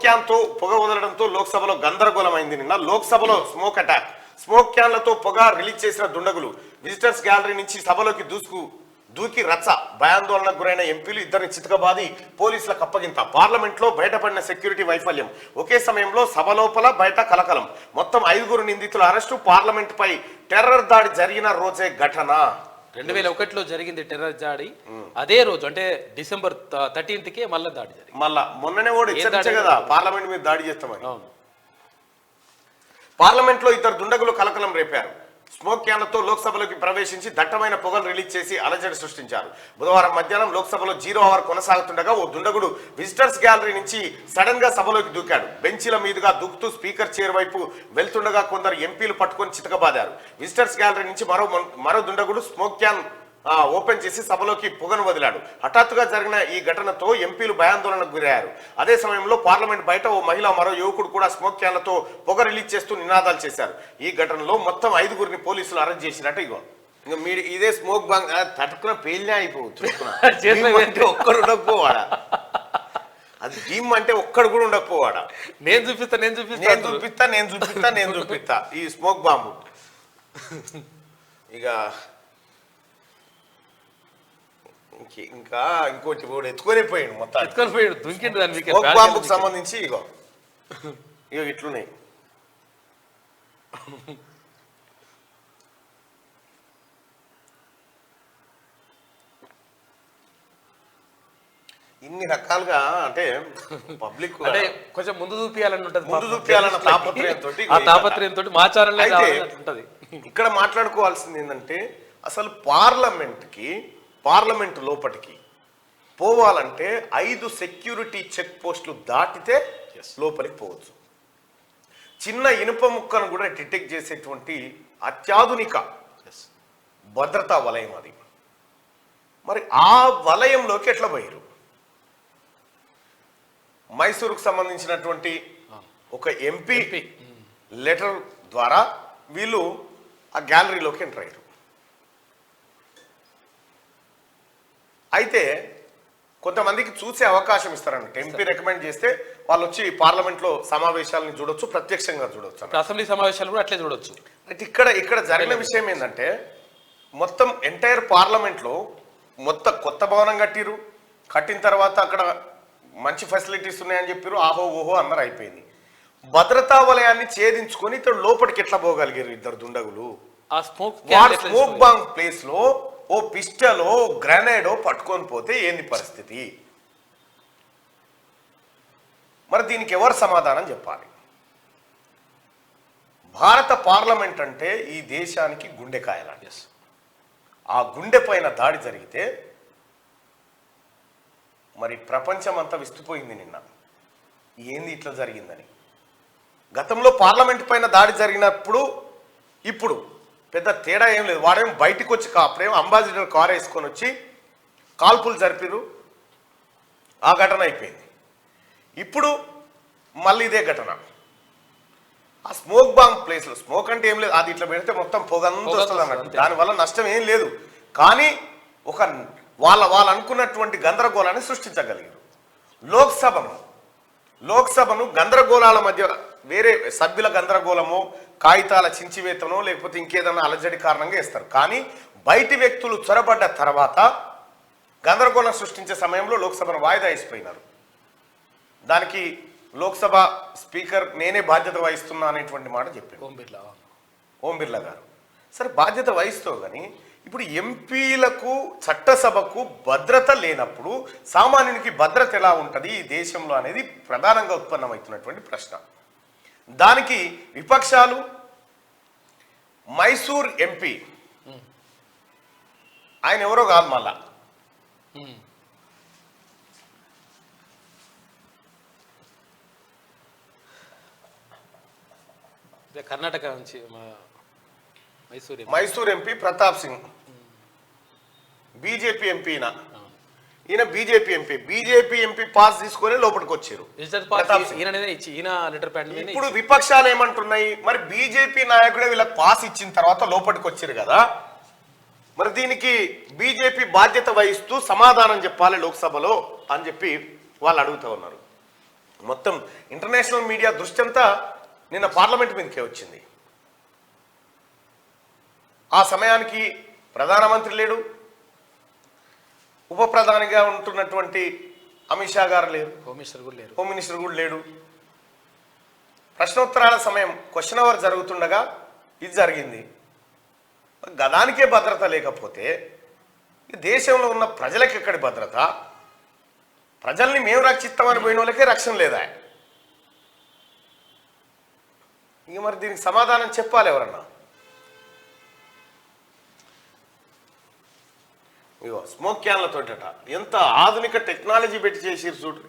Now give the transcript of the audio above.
Can తో పొగ వదలడంతో లోక్సభలో గందరగోళమైంది. నిన్న లోక్సభలో స్మోక్ అటాక్. స్మోక్ క్యాన్లతో పొగ రిలీజ్ చేసిన దుండగులు విజిటర్స్ గ్యాలరీ నుంచి సభలోకి దూకి రచ్చ. భయాందోళనకు గురైన ఎంపీలు ఇద్దరిని చితకబాది పోలీసులకు అప్పగింత. పార్లమెంట్ లో బయటపడిన సెక్యూరిటీ వైఫల్యం. ఒకే సమయంలో సభ లోపల బయట కలకలం. మొత్తం 5 నిందితుల అరెస్టు. పార్లమెంట్ పై టెర్రర్ దాడి జరిగిన రోజే ఘటన. 2001లో జరిగింది టెర్రర్ దాడి. అదే రోజు అంటే డిసెంబర్ 13కే మళ్ళీ దాడి జరిగింది. మళ్ళా మొన్ననే కూడా హెచ్చరించే కదా పార్లమెంట్ మీద దాడి చేస్తామని. పార్లమెంట్ లో ఇద్దరు దుండగులు కలకలం రేపారు. స్మోక్ క్యాన్లతో లోక్సభలోకి ప్రవేశించి దట్టమైన పొగలు రిలీజ్ చేసి అలజడి సృష్టించారు. బుధవారం మధ్యాహ్నం లోక్సభలో 0 అవర్ కొనసాగుతుండగా ఓ దుండగుడు విజిటర్స్ గ్యాలరీ నుంచి సడన్ గా సభలోకి దూకాడు. బెంచీల మీదుగా దూకుతూ స్పీకర్ చైర్ వైపు వెళ్తుండగా కొందరు ఎంపీలు పట్టుకొని చితకబాదారు. విజిటర్స్ గ్యాలరీ నుంచి మరో దుండగుడు స్మోక్ క్యాన్ ఓపెన్ చేసి సభలోకి పొగను వదిలాడు. హఠాత్తుగా జరిగిన ఈ ఘటనతో ఎంపీలు భయాందోళనకు గురయ్యారు. అదే సమయంలో పార్లమెంట్ బయట ఓ మహిళ మరో యువకుడు కూడా స్మోక్ క్యాన్లతో పొగ రిలీజ్ చేస్తూ నినాదాలు చేశారు. ఈ ఘటనలో మొత్తం 5 పోలీసులు అరెస్ట్ చేసినట్టు ఇంకా మీరు ఇదే స్మోక్ బాంగ్ తట్టుకున్న పేలినే అయిపోవచ్చు. ఒక్కడు ఉండకపోవాడా, అది టీమ్ అంటే ఒక్కడు కూడా ఉండకపోవాడా. నేను చూపిస్తా ఈ స్మోక్ బాంబు. ఇక ఇంకా ఇంకోటి ఎత్తుకొని పోయాడు, మొత్తం ఎత్తుకొని పోయాడు, దుంకిండు. స్మోక్ బాంబుకు సంబంధించి ఇగో ఇట్లున్నాయి. ఇన్ని రకాలుగా అంటే పబ్లిక్ అంటే కొంచెం ముందు చూపించాలని ఉంటది, ముందు చూపించాలన్న తాపత్రయంతో ఆ తాపత్రయంతో మాచారంలో ఉంటది. ఇక్కడ మాట్లాడుకోవాల్సింది ఏంటంటే అసలు పార్లమెంట్ లోపటికి పోవాలంటే 5 సెక్యూరిటీ చెక్ పోస్టులు దాటితే లోపలికి పోవచ్చు. చిన్న ఇనుప ముక్కను కూడా డిటెక్ట్ చేసేటువంటి అత్యాధునిక భద్రతా వలయం అది. మరి ఆ వలయంలోకి ఎట్లా పోయారు? మైసూరుకు సంబంధించినటువంటి ఒక ఎంపీ లెటర్ ద్వారా వీళ్ళు ఆ గ్యాలరీలోకి ఎంటర్ అయ్యారు. అయితే కొంతమందికి చూసే అవకాశం ఇస్తారన్నమాట. ఎంపీ రికమెండ్ చేస్తే వాళ్ళు వచ్చి పార్లమెంట్లో సమావేశాలను చూడొచ్చు, ప్రత్యక్షంగా చూడొచ్చు, అసెంబ్లీ సమావేశాలు కూడా అట్లే చూడొచ్చు. అయితే ఇక్కడ జరిగిన విషయం ఏంటంటే మొత్తం ఎంటైర్ పార్లమెంట్లో మొత్తం కొత్త భవనం కట్టిన తర్వాత అక్కడ మంచి ఫెసిలిటీస్ ఉన్నాయని చెప్పారు. ఆహో ఓహో అందరూ అయిపోయింది. భద్రతా వలయాన్ని ఛేదించుకొని ఇతడు లోపలికి ఎట్లా పోగలిగారు ఇద్దరు దుండగులు? ఆ స్మోక్ బాంబ్ ప్లేస్ లో ఓ పిస్టలో గ్రెనేడో పట్టుకొని పోతే ఏంది పరిస్థితి? మరి దీనికి ఎవరు సమాధానం చెప్పాలి? భారత పార్లమెంట్ అంటే ఈ దేశానికి గుండెకాయలా. ఆ గుండె పైన దాడి జరిగితే మరి ప్రపంచం అంతా విస్తుపోయింది నిన్న. ఏంది ఇట్లా జరిగిందని. గతంలో పార్లమెంట్ పైన దాడి జరిగినప్పుడు ఇప్పుడు పెద్ద తేడా ఏం లేదు. వాడేమో బయటికి వచ్చి అప్పుడేమో అంబాసిడర్ కార్ వేసుకొని వచ్చి కాల్పులు జరిపిరు, ఆ ఘటన అయిపోయింది. ఇప్పుడు మళ్ళీ ఇదే ఘటన. ఆ స్మోక్ బాంబ్ ప్లేస్లో స్మోక్ అంటే ఏం లేదు, అది ఇట్లా పెడితే మొత్తం పొగంతా వస్తుంది అన్నట్టు. దానివల్ల నష్టం ఏం లేదు. కానీ ఒక వాళ్ళు అనుకున్నటువంటి గందరగోళాన్ని సృష్టించగలిగారు. లోక్సభను గందరగోళాల మధ్య వేరే సభ్యుల గందరగోళమో కాగితాల చించివేతనో లేకపోతే ఇంకేదన్నా అలజడి కారణంగా వేస్తారు. కానీ బయటి వ్యక్తులు చొరబడ్డ తర్వాత గందరగోళం సృష్టించే సమయంలో లోక్సభను వాయిదా వేసిపోయినారు. దానికి లోక్సభ స్పీకర్ నేనే బాధ్యత వహిస్తున్నా అనేటువంటి మాట చెప్పారు ఓం బిర్లా గారు. సరే బాధ్యత వహిస్తావు, కానీ ఇప్పుడు ఎంపీలకు చట్టసభకు భద్రత లేనప్పుడు సామాన్యునికి భద్రత ఎలా ఉంటుంది ఈ దేశంలో అనేది ప్రధానంగా ఉత్పన్నమవుతున్నటువంటి ప్రశ్న. దానికి విపక్షాలు మైసూర్ ఎంపీ ఆయన ఎవరో కాదు, మళ్ళా కర్ణాటక నుంచి Mysore MP Pratap Singh, BJP MP. ఈయన బీజేపీ ఎంపీ పాస్ తీసుకొని లోపలికి వచ్చారు. ఇప్పుడు విపక్షాలు ఏమంటున్నాయి, మరి బీజేపీ నాయకుడే వీళ్ళకి పాస్ ఇచ్చిన తర్వాత లోపలికి వచ్చారు కదా, మరి దీనికి బీజేపీ బాధ్యత వహిస్తూ సమాధానం చెప్పాలి లోక్సభలో అని చెప్పి వాళ్ళు అడుగుతూ ఉన్నారు. మొత్తం ఇంటర్నేషనల్ మీడియా దృష్టి అంతా నిన్న పార్లమెంట్ మీదకే వచ్చింది. ఆ సమయానికి ప్రధానమంత్రి లేడు, ఉప ప్రధానిగా ఉంటున్నటువంటి అమిత్ షా గారు లేరు, హోమ్ మినిస్టర్ కూడా లేడు. ప్రశ్నోత్తరాల సమయం క్వశ్చన్ అవర్ జరుగుతుండగా ఇది జరిగింది. గదానికే భద్రత లేకపోతే దేశంలో ఉన్న ప్రజలకు ఎక్కడి భద్రత? ప్రజల్ని మేము రక్షిస్తామని పోయిన వాళ్ళకే రక్షణ లేదా? ఇక మరి దీనికి సమాధానం చెప్పాలి ఎవరన్నా. ఇగో స్మోక్ క్యాన్లతోటట ఎంత ఆధునిక టెక్నాలజీ పెట్టి చేసిరు చూడు.